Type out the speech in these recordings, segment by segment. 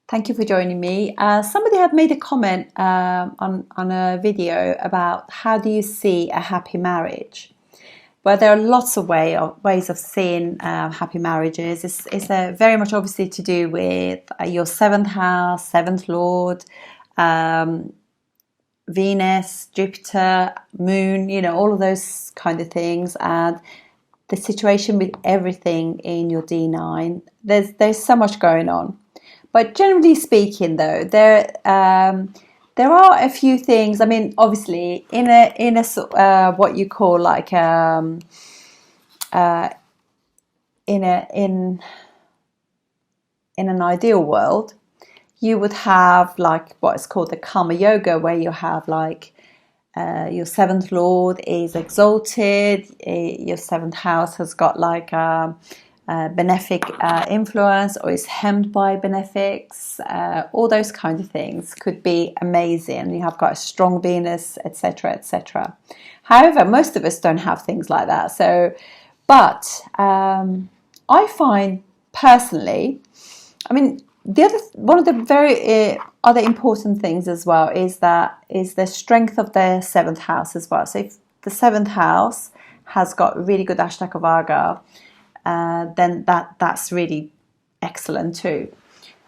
Thank you for joining me. Somebody had made a comment on a video about how do you see a happy marriage? Well, there are lots of ways of seeing happy marriages. It's very much obviously to do with your seventh house, seventh lord, um, Venus, Jupiter, Moon, all of those kind of things, and the situation with everything in your D9. There's so much going on. But generally speaking, though, there are a few things. I mean, obviously, in a what you call like in a in an ideal world, you would have like what is called the Karma Yoga, where you have like your seventh lord is exalted, your seventh house has got like benefic influence or is hemmed by benefics, all those kind of things could be amazing. You have got a strong Venus, etc., etc. However, most of us don't have things like that. But I find personally, I mean, one of the very other important things as well is the strength of the seventh house as well. So if the seventh house has got really good Ashtakavarga, then that's really excellent too.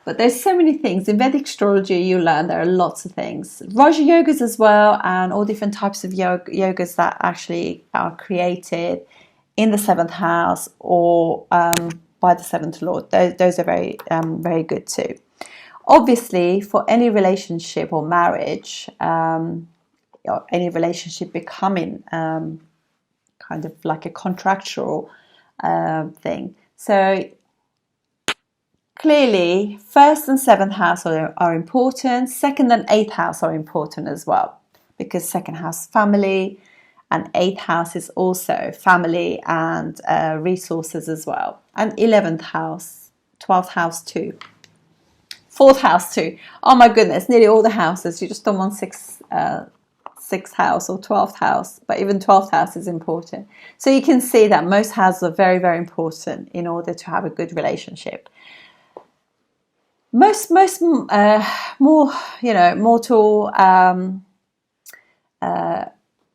But there's so many things in Vedic astrology. You learn there are lots of things, Raja yogas as well, and all different types of yogas that actually are created in the seventh house or by the seventh lord. Those are very good too. Obviously, for any relationship or marriage, or any relationship becoming kind of like a contractual thing. So clearly, first and seventh house are important. Second and eighth house are important as well, because second house family, and eighth house is also family and resources as well. And 11th house, 12th house too, fourth house too. Oh my goodness, nearly all the houses. You just don't want sixth house or 12th house, but even 12th house is important. So you can see that most houses are very, very important in order to have a good relationship. Most more mortal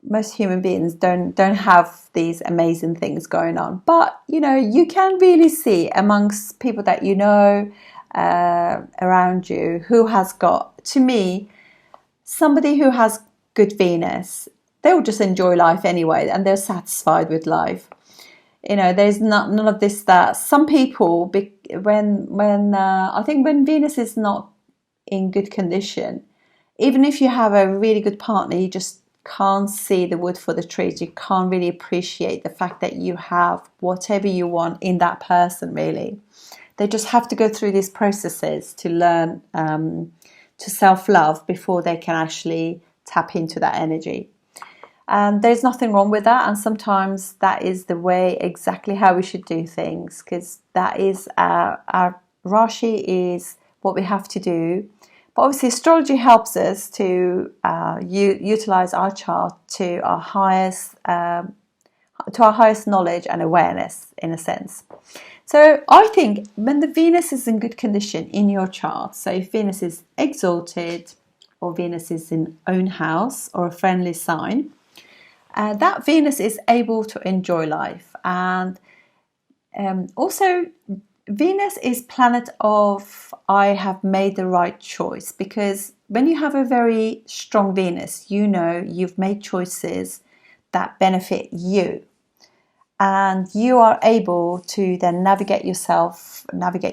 most human beings don't have these amazing things going on, but you can really see amongst people that around you who has got, to me, somebody who has good Venus, they will just enjoy life anyway, and they're satisfied with life. There's none of this that some people, when I think when Venus is not in good condition, even if you have a really good partner, you just can't see the wood for the trees. You can't really appreciate the fact that you have whatever you want in that person, really. They just have to go through these processes to learn to self-love before they can actually tap into that energy. And there's nothing wrong with that, and sometimes that is the way, exactly how we should do things, because that is our Rashi is what we have to do. But obviously, astrology helps us to utilize our chart to our highest knowledge and awareness, in a sense. So I think when the Venus is in good condition in your chart, so if Venus is exalted or Venus is in own house or a friendly sign, that Venus is able to enjoy life. And also, Venus is planet of I have made the right choice, because when you have a very strong Venus, you've made choices that benefit you, and you are able to then navigate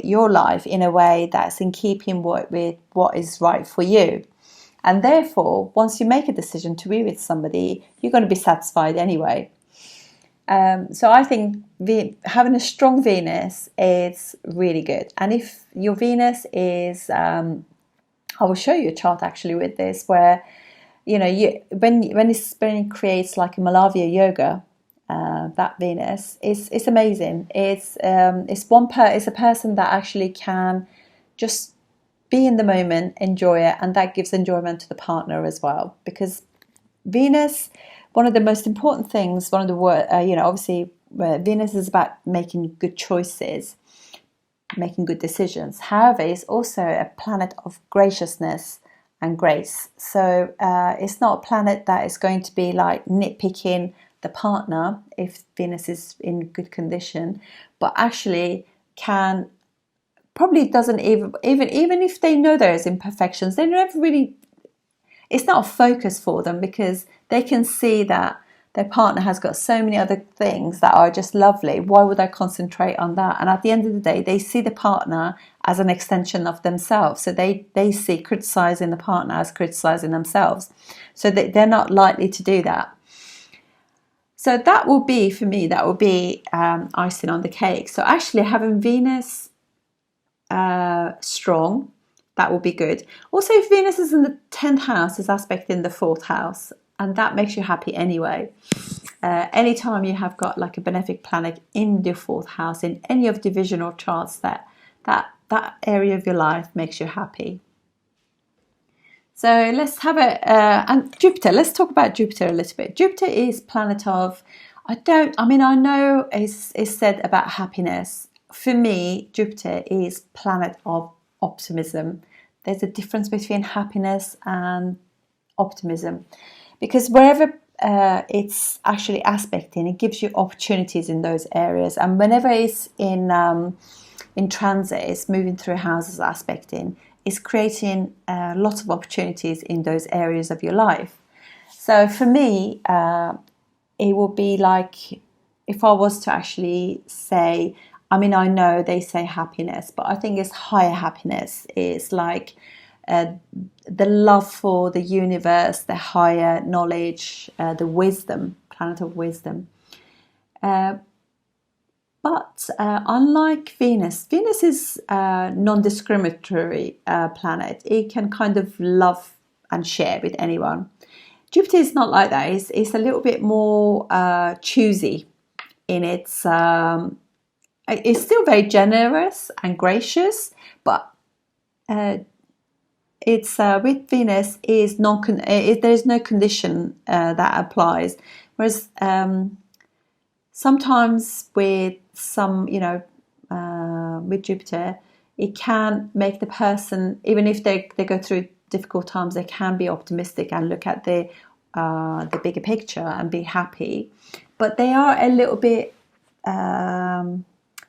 your life in a way that's in keeping with what is right for you. And therefore, once you make a decision to be with somebody, you're going to be satisfied anyway. So I think having a strong Venus is really good. And if your Venus is, I will show you a chart actually with this, where when it creates like a Malavya yoga, that Venus is amazing. It's a person that actually can just be in the moment, enjoy it, and that gives enjoyment to the partner as well. Because Venus, one of the most important things, obviously Venus is about making good choices, making good decisions. However, it's also a planet of graciousness and grace. So it's not a planet that is going to be like nitpicking the partner if Venus is in good condition, but actually probably doesn't even if they know there's imperfections, they never really, it's not a focus for them, because they can see that their partner has got so many other things that are just lovely. Why would I concentrate on that? And at the end of the day, they see the partner as an extension of themselves. So they see criticizing the partner as criticizing themselves. So they're not likely to do that. So that will be, for me, that will be icing on the cake. So actually having Venus strong, that will be good. Also, if Venus is in the 10th house, is aspecting the 4th house, and that makes you happy anyway. Anytime you have got like a benefic planet in the 4th house, in any of divisional charts, that area of your life makes you happy. So let's have and Jupiter, let's talk about Jupiter a little bit. Jupiter is planet of, I know it's said about happiness. For me, Jupiter is planet of optimism. There's a difference between happiness and optimism, because wherever it's actually aspecting, it gives you opportunities in those areas. And whenever it's in transit, it's moving through houses aspecting, it's creating lots of opportunities in those areas of your life. So for me, it will be like, if I was to actually say, I know they say happiness, but I think it's higher happiness. It's like the love for the universe, the higher knowledge, the wisdom, planet of wisdom. But unlike Venus is a non-discriminatory planet. It can kind of love and share with anyone. Jupiter is not like that. It's a little bit more choosy in its... it's still very generous and gracious, but it's with Venus is there's no condition that applies. Whereas sometimes with some, with Jupiter, it can make the person, even if they go through difficult times, they can be optimistic and look at the bigger picture and be happy. But they are a little bit,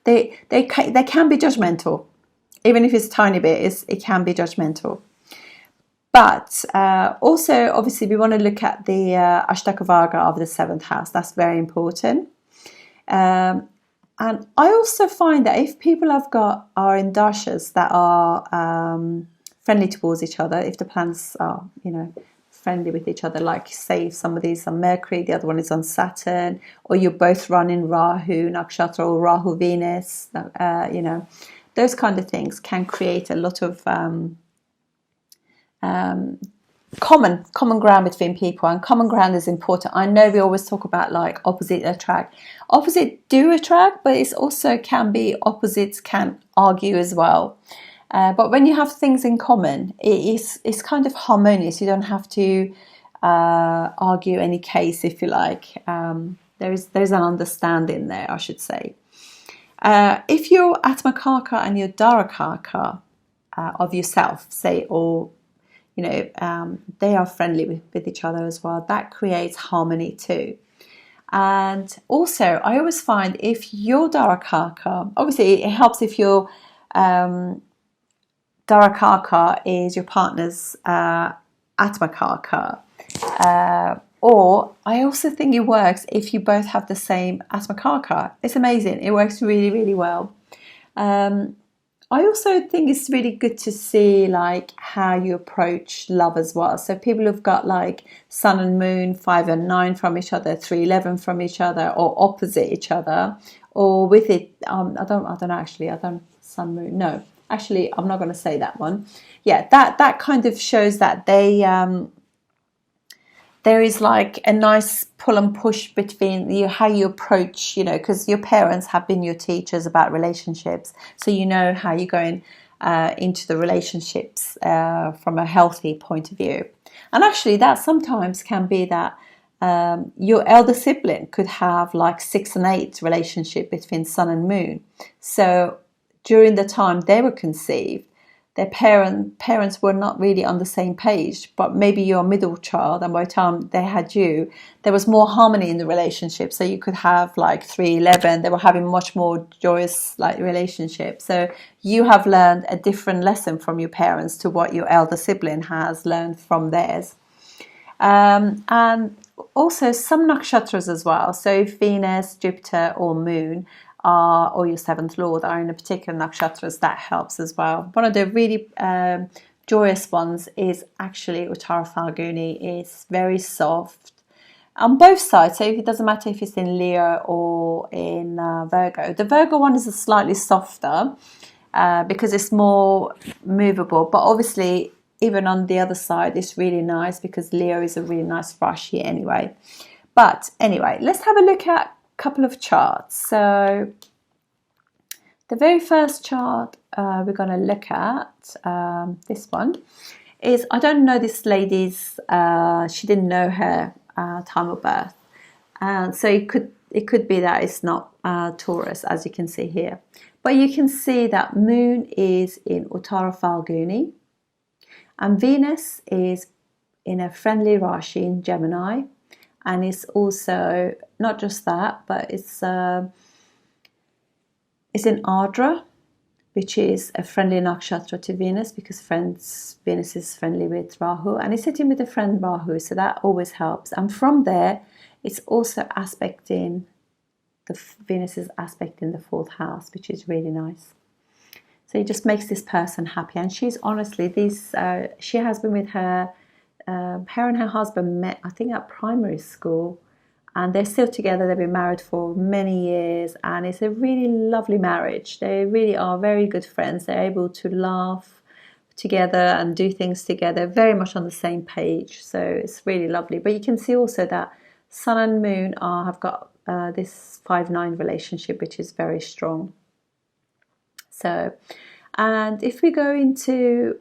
they can be judgmental, even if it's a tiny bit. It can be judgmental. But also, obviously, we want to look at the Ashtakavarga of the 7th house. That's very important. And I also find that if people are in dashas that are friendly towards each other, if the planets are, friendly with each other, like say if somebody's on Mercury, the other one is on Saturn, or you're both running Rahu, Nakshatra, or Rahu Venus, those kind of things can create a lot of common ground between people, and common ground is important. I know we always talk about like opposite attract. Opposite do attract, but it's also can be opposites can argue as well. But when you have things in common, it's kind of harmonious. You don't have to argue any case, if you like. There's an understanding there, I should say. If you're Atmakarka and you're Darakarka of yourself, say, or they are friendly with each other as well, that creates harmony too. And also, I always find if you're Darakarka, obviously it helps if your Darakarka is your partner's Atmakarka. Or I also think it works if you both have the same Atmakarka. It's amazing. It works really, really well. I also think it's really good to see like how you approach love as well. So people who've got like sun and moon 5 and 9 from each other, 3, 11 from each other, or opposite each other, or with it. I don't sun moon. No, actually, I'm not going to say that one. Yeah, that kind of shows that they. There is like a nice pull and push between how you approach, because your parents have been your teachers about relationships. So you know how you're going into the relationships from a healthy point of view. And actually that sometimes can be that your elder sibling could have like 6 and 8 relationship between sun and moon. So during the time they were conceived, their parents were not really on the same page, but maybe you're a middle child, and by the time they had you, there was more harmony in the relationship. So you could have like 311, they were having much more joyous like relationship. So you have learned a different lesson from your parents to what your elder sibling has learned from theirs. And also some nakshatras as well. So if Venus, Jupiter or Moon or your seventh lord are in a particular nakshatras, that helps as well. One of the really joyous ones is actually Uttara Falguni. It's very soft on both sides, so it doesn't matter if it's in Leo or in Virgo. The Virgo one is slightly softer because it's more movable, but obviously even on the other side it's really nice because Leo is a really nice Rashi anyway. But anyway, let's have a look at couple of charts. So the very first chart we're going to look at, this one, is, I don't know this lady's, she didn't know her time of birth, so it could be that it's not Taurus, as you can see here, but you can see that Moon is in Uttara Falguni and Venus is in a friendly Rashi in Gemini. And it's also not just that, but it's in Ardra, which is a friendly nakshatra to Venus, because Venus is friendly with Rahu, and it's sitting with a friend Rahu, so that always helps. And from there, it's also aspecting Venus is aspecting the fourth house, which is really nice. So it just makes this person happy, and she's honestly she has been with her. Her and her husband met, I think, at primary school, and they're still together. They've been married for many years, and it's a really lovely marriage. They really are very good friends. They're able to laugh together and do things together, very much on the same page. So it's really lovely. But you can see also that Sun and Moon have got this 5-9 relationship, which is very strong. So, and if we go into,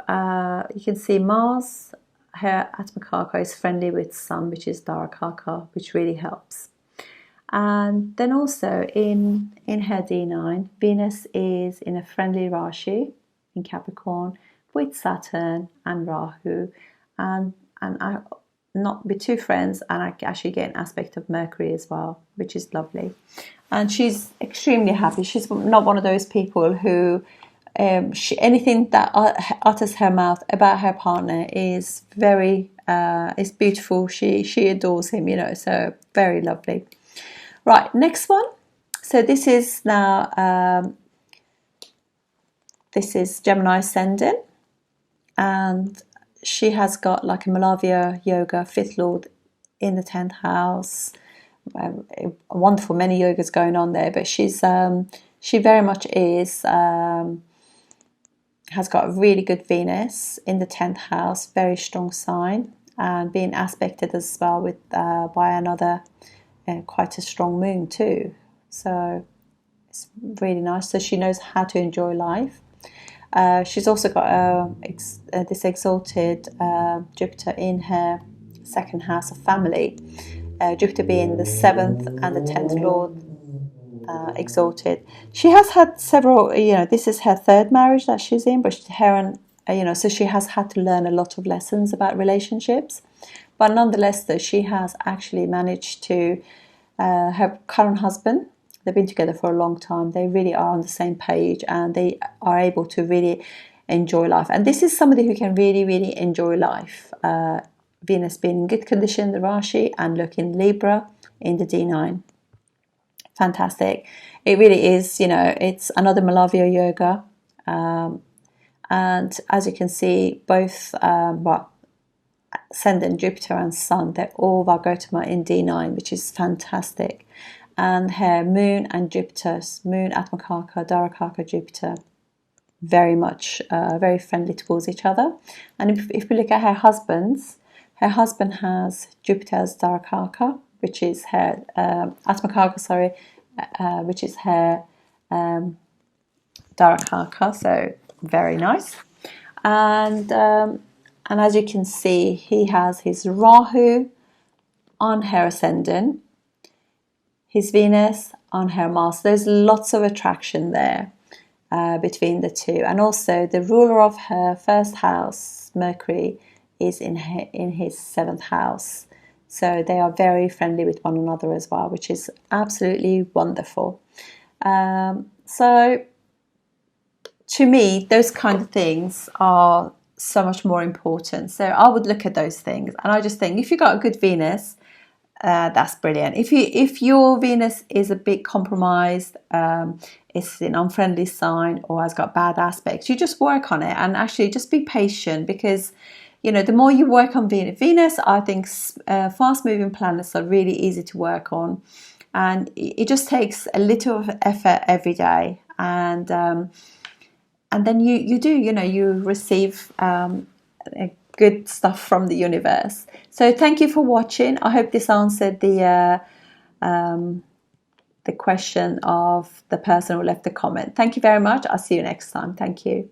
you can see Mars, her Atmakarka is friendly with Sun, which is Darakarka, which really helps. And then also in her D9, Venus is in a friendly Rashi in Capricorn with Saturn and Rahu, and I not be two friends, and I actually get an aspect of Mercury as well, which is lovely. And she's extremely happy. She's not one of those people who anything that utters her mouth about her partner is very is beautiful. She adores him, so very lovely. Right, next one. So this is now this is Gemini ascendant, and she has got like a Malavya Yoga, fifth lord in the 10th house. Wonderful, many yogas going on there, but she very much is has got a really good Venus in the 10th house, very strong sign, and being aspected as well with by another quite a strong moon too. So it's really nice. So she knows how to enjoy life. She's also got this exalted Jupiter in her second house of family. Jupiter being the 7th and the 10th lord, exalted. She has had several, this is her third marriage that she's in, but so she has had to learn a lot of lessons about relationships. But nonetheless, though, she has actually managed to, her current husband, they've been together for a long time. They really are on the same page, and they are able to really enjoy life. And this is somebody who can really, really enjoy life. Venus being in good condition, the Rashi, and looking Libra in the D9. Fantastic. It really is, it's another Malavya Yoga. And as you can see, both Ascendant, Jupiter and Sun, they're all Vargotama in D9, which is fantastic. And her Moon and Jupiter, Moon, Atmakarka, Darakarka, Jupiter, very much, very friendly towards each other. And if we look at her husband has Jupiter as Darakarka, which is her Atmakarka, which is her Darakarka, so very nice. And as you can see, he has his Rahu on her ascendant, his Venus on her Mars. There's lots of attraction there. between the two. And also the ruler of her first house, Mercury, is in his 7th house. So they are very friendly with one another as well, which is absolutely wonderful. So to me, those kind of things are so much more important. So I would look at those things, and I just think if you've got a good Venus, that's brilliant. If your Venus is a bit compromised, it's an unfriendly sign or has got bad aspects, you just work on it and actually just be patient, because the more you work on Venus, I think fast moving planets are really easy to work on, and it just takes a little of effort every day, and then you receive good stuff from the universe. So thank you for watching. I hope this answered the question of the person who left the comment. Thank you very much. I'll see you next time. Thank you.